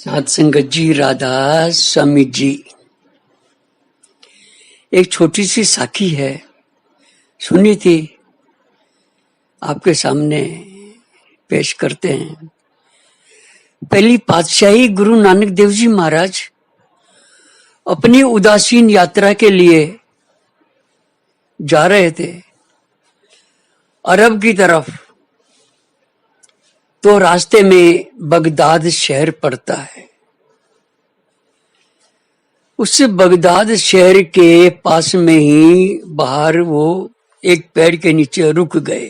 साध संगत जी, राधा स्वामी जी। एक छोटी सी साखी है, सुनी थी, आपके सामने पेश करते हैं। पहली पातशाही गुरु नानक देव जी महाराज अपनी उदासीन यात्रा के लिए जा रहे थे अरब की तरफ। तो रास्ते में बगदाद शहर पड़ता है। उस बगदाद शहर के पास में ही बाहर वो एक पेड़ के नीचे रुक गए,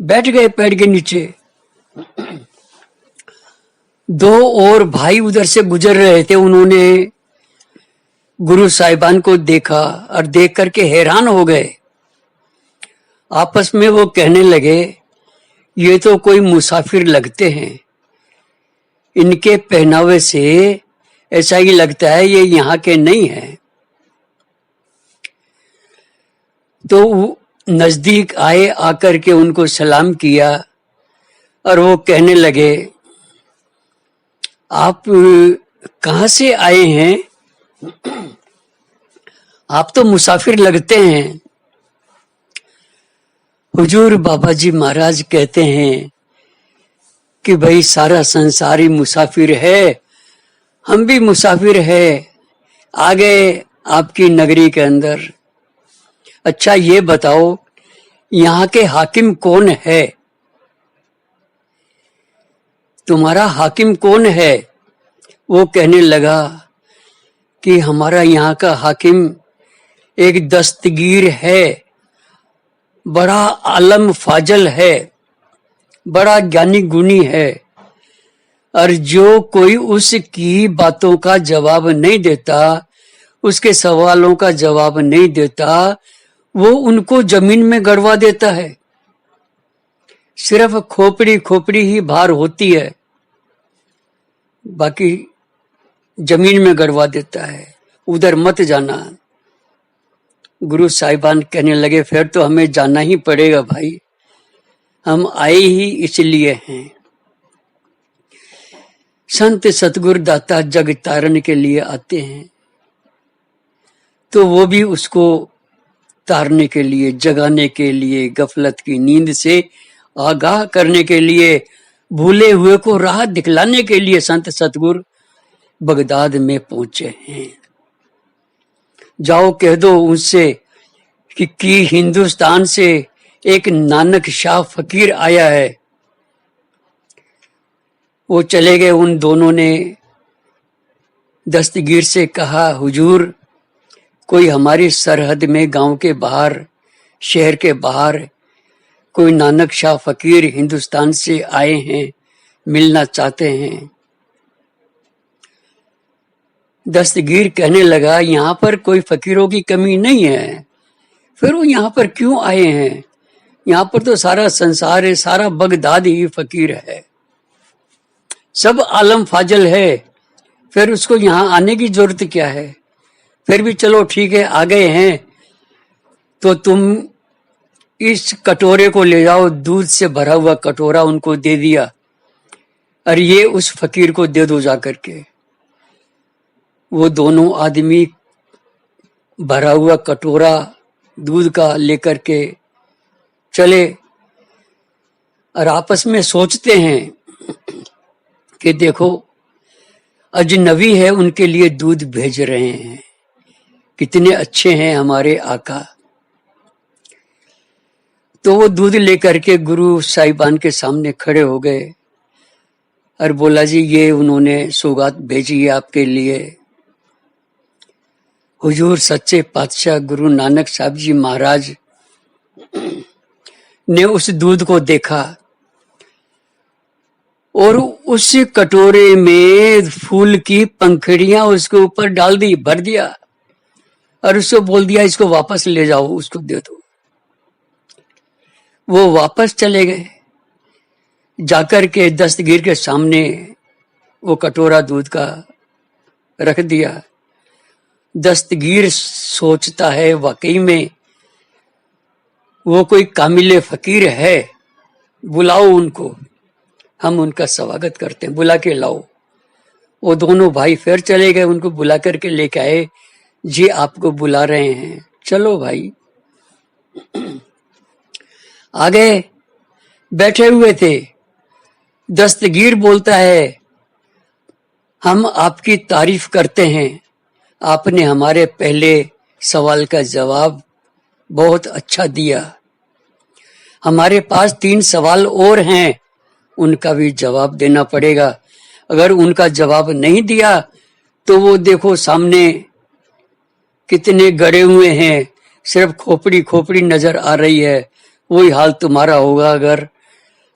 बैठ गए पेड़ के नीचे। दो और भाई उधर से गुजर रहे थे। उन्होंने गुरु साहिबान को देखा और देख करके हैरान हो गए। आपस में वो कहने लगे, ये तो कोई मुसाफिर लगते हैं, इनके पहनावे से ऐसा ही लगता है ये यहाँ के नहीं है। तो नजदीक आए, आकर के उनको सलाम किया और वो कहने लगे, आप कहाँ से आए हैं? आप तो मुसाफिर लगते हैं। हुजूर बाबा जी महाराज कहते हैं कि भाई सारा संसार ही मुसाफिर है, हम भी मुसाफिर है, आ गए आपकी नगरी के अंदर। अच्छा ये बताओ, यहाँ के हाकिम कौन है? तुम्हारा हाकिम कौन है? वो कहने लगा कि हमारा यहाँ का हाकिम एक दस्तगीर है, बड़ा आलम फाजल है, बड़ा ज्ञानी गुणी है, और जो कोई उसकी बातों का जवाब नहीं देता, उसके सवालों का जवाब नहीं देता, वो उनको जमीन में गड़वा देता है। सिर्फ खोपड़ी खोपड़ी ही भार होती है, बाकी जमीन में गड़वा देता है। उधर मत जाना। गुरु साहिबान कहने लगे, फिर तो हमें जाना ही पड़ेगा भाई, हम आए ही इसलिए हैं। संत सतगुरु दाता जग तारन के लिए आते हैं, तो वो भी उसको तारने के लिए, जगाने के लिए, गफलत की नींद से आगाह करने के लिए, भूले हुए को राह दिखलाने के लिए संत सतगुरु बगदाद में पहुंचे हैं। जाओ कह दो उनसे कि हिंदुस्तान से एक नानक शाह फकीर आया है। वो चले गए। उन दोनों ने दस्तगीर से कहा, हुजूर कोई हमारी सरहद में, गांव के बाहर, शहर के बाहर कोई नानक शाह फकीर हिंदुस्तान से आए हैं, मिलना चाहते हैं। दस्तगीर कहने लगा, यहाँ पर कोई फकीरों की कमी नहीं है, फिर वो यहाँ पर क्यों आए हैं? यहाँ पर तो सारा संसार है, सारा बगदाद ही फकीर है, सब आलम फाजल है, फिर उसको यहाँ आने की जरूरत क्या है? फिर भी चलो ठीक है, आ गए हैं तो तुम इस कटोरे को ले जाओ। दूध से भरा हुआ कटोरा उनको दे दिया, और ये उस फकीर को दे दो जा करके। वो दोनों आदमी भरा हुआ कटोरा दूध का लेकर के चले, और आपस में सोचते हैं कि देखो अजनबी है, उनके लिए दूध भेज रहे हैं, कितने अच्छे हैं हमारे आका। तो वो दूध लेकर के गुरु साहिबान के सामने खड़े हो गए और बोला, जी ये उन्होंने सौगात भेजी है आपके लिए। हुजूर सच्चे पातशाह गुरु नानक साहब जी महाराज ने उस दूध को देखा और उस कटोरे में फूल की पंखड़ियां उसके ऊपर डाल दी, भर दिया, और उसको बोल दिया, इसको वापस ले जाओ, उसको दे दो। वो वापस चले गए। जाकर के दस्तगीर के सामने वो कटोरा दूध का रख दिया। दस्तगीर सोचता है, वाकई में वो कोई कामिले फकीर है, बुलाओ उनको। हम उनका स्वागत करते हैं, बुला के लाओ। वो दोनों भाई फिर चले गए, उनको बुला करके लेके आए, जी आपको बुला रहे हैं, चलो भाई। आ गए, बैठे हुए थे। दस्तगीर बोलता है, हम आपकी तारीफ करते हैं, आपने हमारे पहले सवाल का जवाब बहुत अच्छा दिया। हमारे पास 3 सवाल और हैं, उनका भी जवाब देना पड़ेगा। अगर उनका जवाब नहीं दिया तो वो देखो सामने कितने गड़े हुए हैं, सिर्फ खोपड़ी खोपड़ी नजर आ रही है। वही हाल तुम्हारा होगा अगर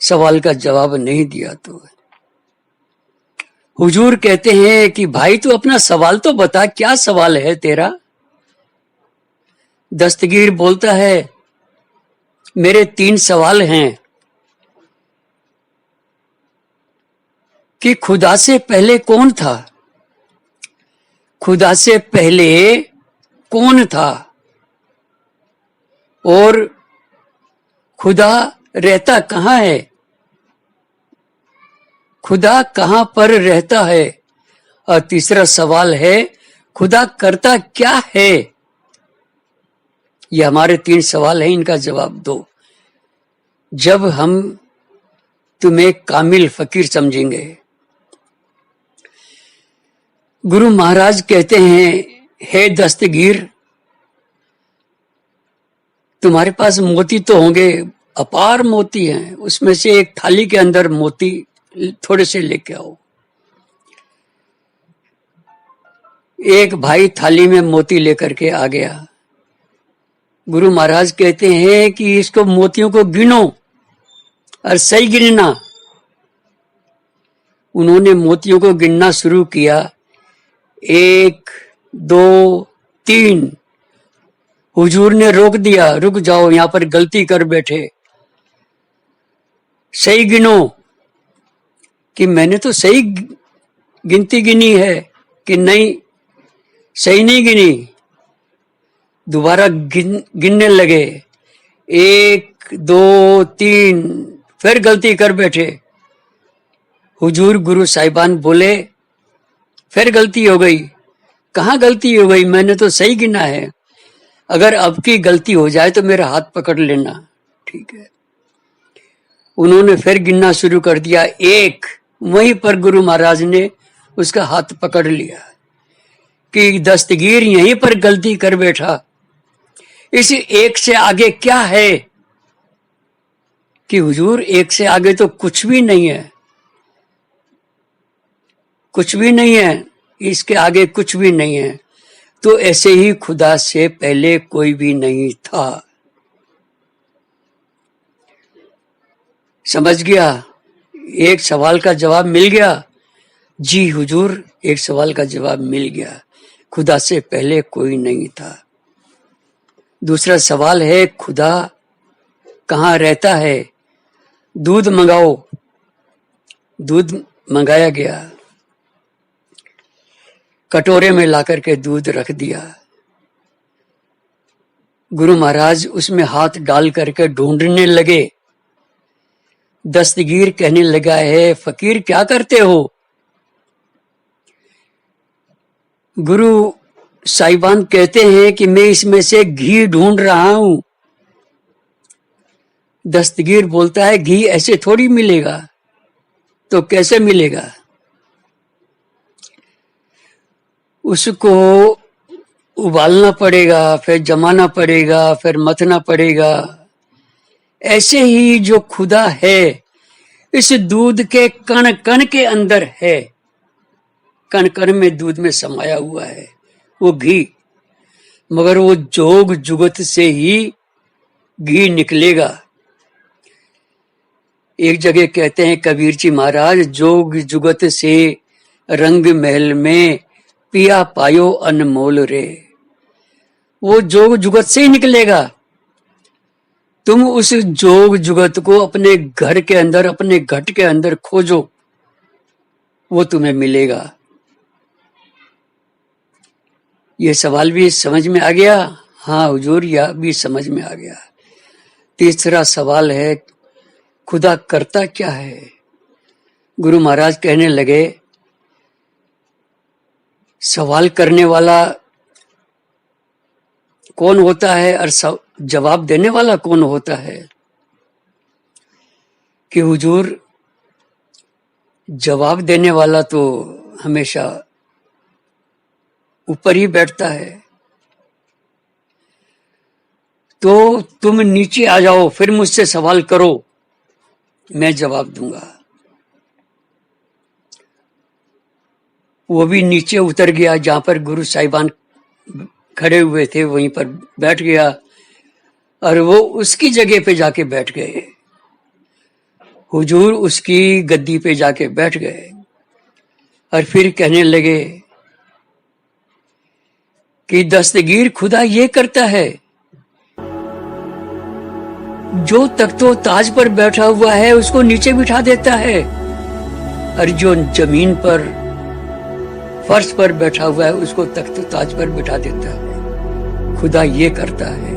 सवाल का जवाब नहीं दिया तो। हुजूर कहते हैं कि भाई तू अपना सवाल तो बता, क्या सवाल है तेरा? दस्तगीर बोलता है, मेरे 3 सवाल हैं कि खुदा से पहले कौन था, खुदा से पहले कौन था, और खुदा रहता कहाँ है, खुदा कहाँ पर रहता है, और तीसरा सवाल है खुदा करता क्या है। ये हमारे 3 सवाल हैं, इनका जवाब दो। जब हम तुम्हें कामिल फकीर समझेंगे। गुरु महाराज कहते हैं, हे दस्तगीर, तुम्हारे पास मोती तो होंगे, अपार मोती हैं, उसमें से एक थाली के अंदर मोती थोड़े से लेके आओ। एक भाई थाली में मोती लेकर के आ गया। गुरु महाराज कहते हैं कि इसको मोतियों को गिनो और सही गिनना। उन्होंने मोतियों को गिनना शुरू किया, 1 2 3। हुजूर ने रोक दिया, रुक जाओ, यहां पर गलती कर बैठे, सही गिनो। कि मैंने तो सही गिनती गिनी है, कि नहीं सही नहीं गिनी। दोबारा गिनने लगे, 1 2 3, फिर गलती कर बैठे। हुजूर गुरु साहिबान बोले, फिर गलती हो गई। कहाँ गलती हो गई, मैंने तो सही गिना है। अगर अब की गलती हो जाए तो मेरा हाथ पकड़ लेना, ठीक है। उन्होंने फिर गिनना शुरू कर दिया, 1। वहीं पर गुरु महाराज ने उसका हाथ पकड़ लिया कि दस्तगीर यहीं पर गलती कर बैठा, इस 1 से आगे क्या है? कि हुजूर 1 से आगे तो कुछ भी नहीं है, कुछ भी नहीं है, इसके आगे कुछ भी नहीं है। तो ऐसे ही खुदा से पहले कोई भी नहीं था। समझ गया? एक सवाल का जवाब मिल गया। जी हुजूर, एक सवाल का जवाब मिल गया, खुदा से पहले कोई नहीं था। दूसरा सवाल है, खुदा कहाँ रहता है? दूध मंगाओ। दूध मंगाया गया, कटोरे में लाकर के दूध रख दिया। गुरु महाराज उसमें हाथ डाल करके ढूंढने लगे। दस्तगीर कहने लगा है, फकीर क्या करते हो? गुरु साहिबान कहते हैं कि मैं इसमें से घी ढूंढ रहा हूं। दस्तगीर बोलता है, घी ऐसे थोड़ी मिलेगा। तो कैसे मिलेगा? उसको उबालना पड़ेगा, फिर जमाना पड़ेगा, फिर मथना पड़ेगा। ऐसे ही जो खुदा है इस दूध के कण कण के अंदर है, कण कण में दूध में समाया हुआ है वो घी। मगर वो जोग जुगत से ही घी निकलेगा। एक जगह कहते हैं कबीर जी महाराज, जोग जुगत से रंग महल में पिया पायो अनमोल रे। वो जोग जुगत से ही निकलेगा। तुम उस जोग जुगत को अपने घर के अंदर, अपने घट के अंदर खोजो, वो तुम्हें मिलेगा। ये सवाल भी समझ में आ गया? हाँ हुजूर, यह भी समझ में आ गया। तीसरा सवाल है, खुदा करता क्या है? गुरु महाराज कहने लगे, सवाल करने वाला कौन होता है और जवाब देने वाला कौन होता है? कि हुजूर, जवाब देने वाला तो हमेशा ऊपर ही बैठता है। तो तुम नीचे आ जाओ, फिर मुझसे सवाल करो, मैं जवाब दूंगा। वो भी नीचे उतर गया, जहां पर गुरु साहिबान खड़े हुए थे वहीं पर बैठ गया और वो उसकी जगह पे जाके बैठ गए। हुजूर उसकी गद्दी पे जाके बैठ गए और फिर कहने लगे कि दस्तगीर, खुदा ये करता है, जो तख्तो ताज पर बैठा हुआ है उसको नीचे बिठा देता है और जो जमीन पर फर्श पर बैठा हुआ है उसको तख्तो ताज पर बिठा देता है। खुदा ये करता है।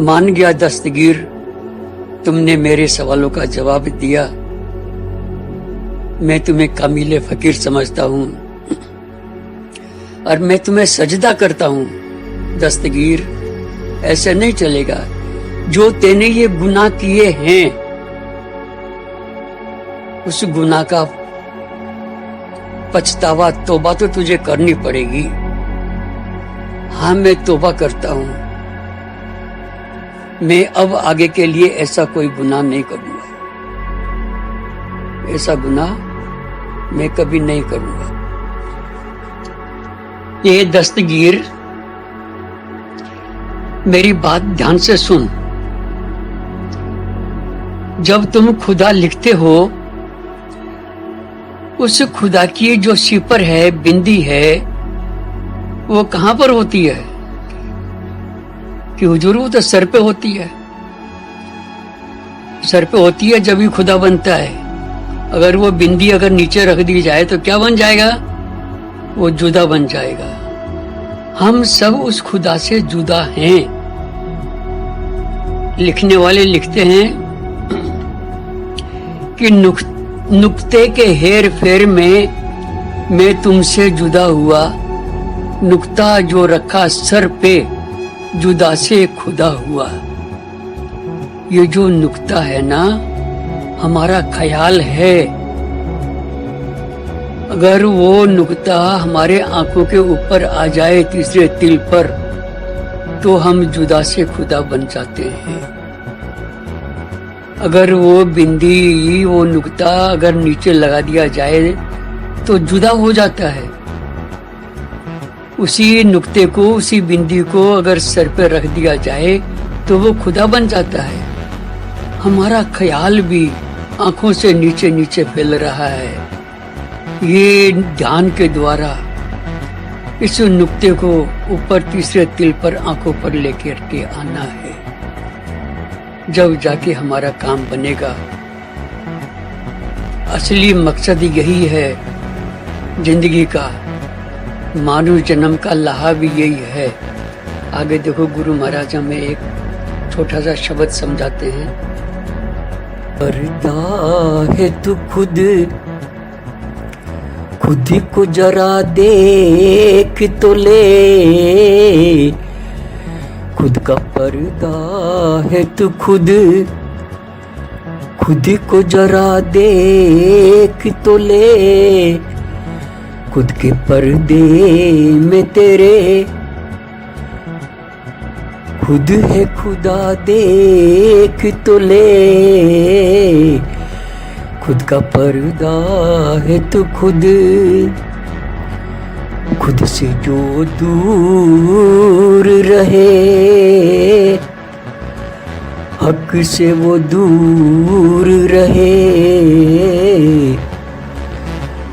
मान गया दस्तगीर, तुमने मेरे सवालों का जवाब दिया। मैं तुम्हें कामिल फकीर समझता हूं और मैं तुम्हें सजदा करता हूं। दस्तगीर, ऐसे नहीं चलेगा। जो तेने ये गुनाह किए हैं उस गुनाह का पछतावा, तौबा तो तुझे करनी पड़ेगी। हाँ, मैं तौबा करता हूं। मैं अब आगे के लिए ऐसा कोई गुनाह नहीं करूंगा। ऐसा गुनाह मैं कभी नहीं करूंगा। ये दस्तगीर, मेरी बात ध्यान से सुन। जब तुम खुदा लिखते हो, उस खुदा की जो सिपर है, बिंदी है, वो कहां पर होती है? कि हुजूर, वो तो सर पे होती है। सर पे होती है जब ही खुदा बनता है। अगर वो बिंदी अगर नीचे रख दी जाए तो क्या बन जाएगा? वो जुदा बन जाएगा। हम सब उस खुदा से जुदा हैं। लिखने वाले लिखते हैं कि नुक्ते के हेर फेर में मैं तुमसे जुदा हुआ। नुक्ता जो रखा सर पे, जुदा से खुदा हुआ। ये जो नुक्ता है ना, हमारा ख्याल है। अगर वो नुक्ता हमारे आंखों के ऊपर आ जाए, तीसरे तिल पर, तो हम जुदा से खुदा बन जाते हैं। अगर वो बिंदी, वो नुक्ता अगर नीचे लगा दिया जाए तो जुदा हो जाता है। उसी नुक्ते को, उसी बिंदी को अगर सर पर रख दिया जाए तो वो खुदा बन जाता है। हमारा ख्याल भी आंखों से नीचे नीचे फैल रहा है। ये ध्यान के द्वारा इस नुक्ते को ऊपर तीसरे तिल पर, आंखों पर लेकर के आना है। जब जाके हमारा काम बनेगा। असली मकसद यही है जिंदगी का। मानव जन्म का लाहा भी यही है। आगे देखो, गुरु महाराज हमें एक छोटा सा शब्द समझाते हैं। पर्दा है तू खुद को जरा देख तो ले। खुद का पर्दा है तू खुद को जरा देख तो ले। खुद के पर्दे में तेरे खुद है खुदा, देख तो ले। खुद का पर्दा है तो खुद से जो दूर रहे, हक से वो दूर रहे।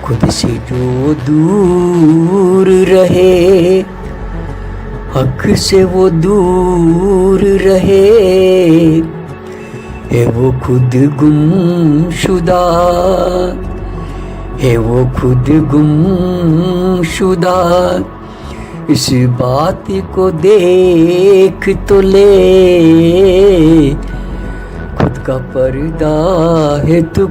खुद से जो दूर रहे, हक से वो दूर रहे। है वो खुद गुमशुदा, है वो खुद गुमशुदा। इस बात को देख तो ले। खुद का पर्दा है तू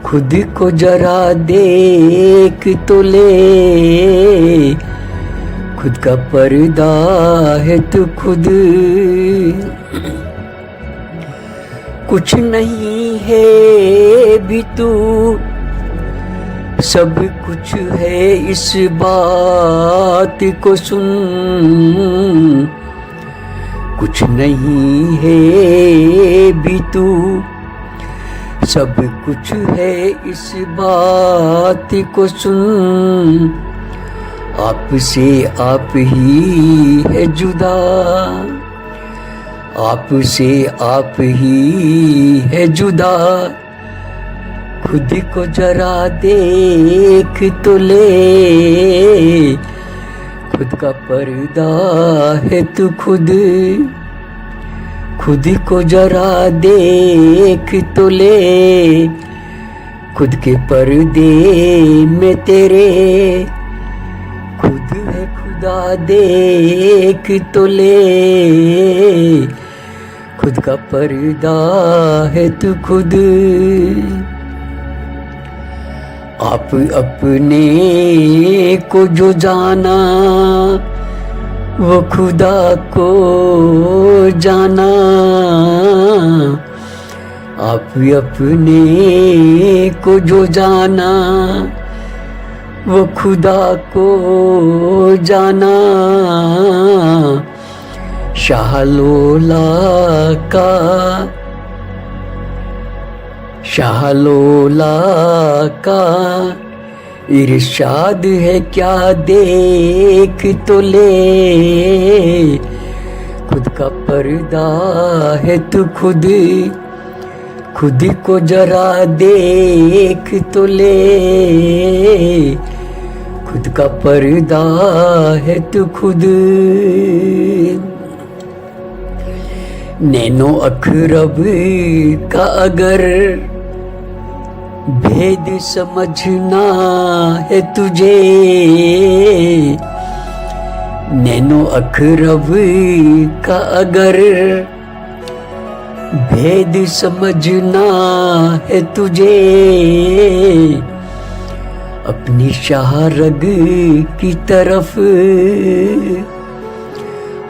खुद को जरा देख तो ले। खुद का पर्दा है तू खुद। कुछ नहीं है भी तू, सब कुछ है इस बात को सुन। कुछ नहीं है भी तू, सब कुछ है इस बात को सुन। आपसे आप ही है जुदा, आपसे आप ही है जुदा। खुद को जरा देख तो ले। खुद का पर्दा है तू खुद को जरा देख तो ले। खुद के पर्दे में तेरे खुद है खुदा देख तो ले। खुद का पर्दा है तू खुद। आप अपने को जो जाना, वो खुदा को जाना। आप अपने को जो जाना, वो खुदा को जाना। शाहलोला का इरशाद है क्या देख तो ले। खुद का पर्दा है तू खुद को जरा देख तो ले। खुद का पर्दा है तू खुद। नैनो अखरब का अगर भेद समझना है तुझे। नैनो अखरब का अगर भेद समझना है तुझे। अपनी शाहरग की तरफ,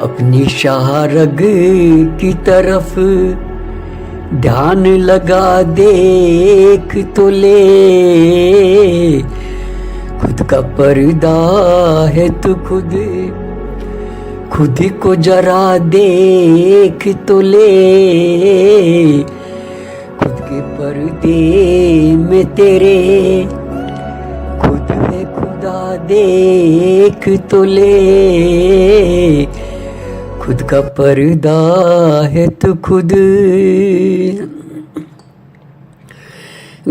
अपनी शाहरग की तरफ ध्यान लगा देख तो ले। खुद का पर्दा है तू खुद को जरा देख तो ले। खुद के पर्दे में तेरे खुद है खुदा देख तो ले। खुद का पर्दा है तू खुद।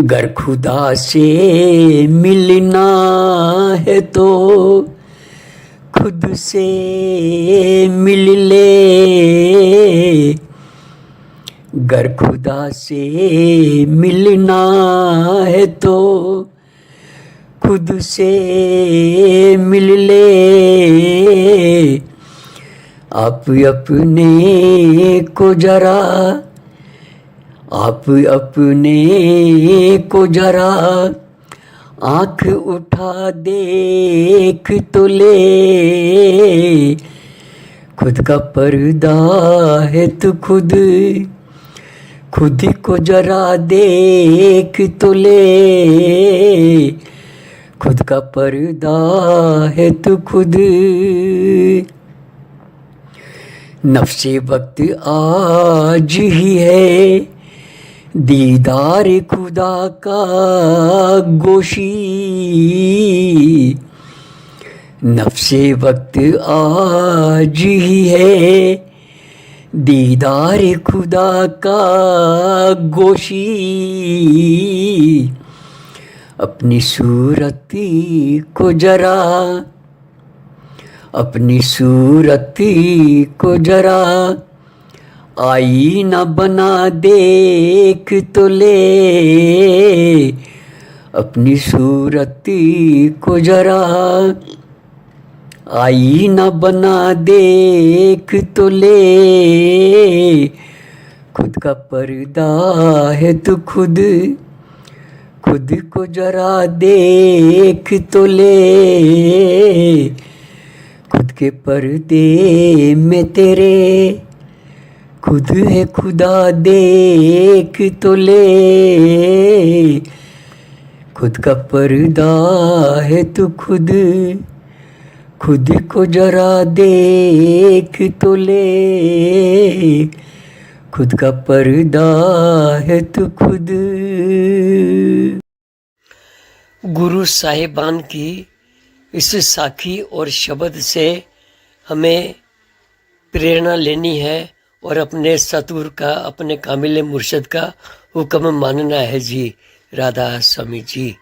गर खुदा से मिलना है तो खुद से मिल ले। गर खुदा से मिलना है तो खुद से मिल ले। आप अपने को जरा, आप अपने को जरा आँख उठा देख तो ले। खुद का पर्दा है तू खुद को जरा देख तो ले। खुद का पर्दा है तू खुद। नफ्से वक्त आज ही है दीदार खुदा का गोशी। नफ्से वक्त आज ही है दीदार खुदा का गोशी। अपनी सूरत को जरा, अपनी सूरत को जरा आईना बना देख तो ले। अपनी सूरत को जरा आईना बना देख तो ले। खुद का पर्दा है तू खुद को जरा देख तो ले, खुद के पर्दे में तेरे खुद है खुदा देख तो ले, खुद का पर्दा है तू खुद को जरा देख तो ले, खुद का पर्दा है तू खुद। गुरु साहिबान की इस साखी और शब्द से हमें प्रेरणा लेनी है और अपने सतगुरु का, अपने कामिल मुर्शद का हुक्म मानना है जी। राधा स्वामी जी।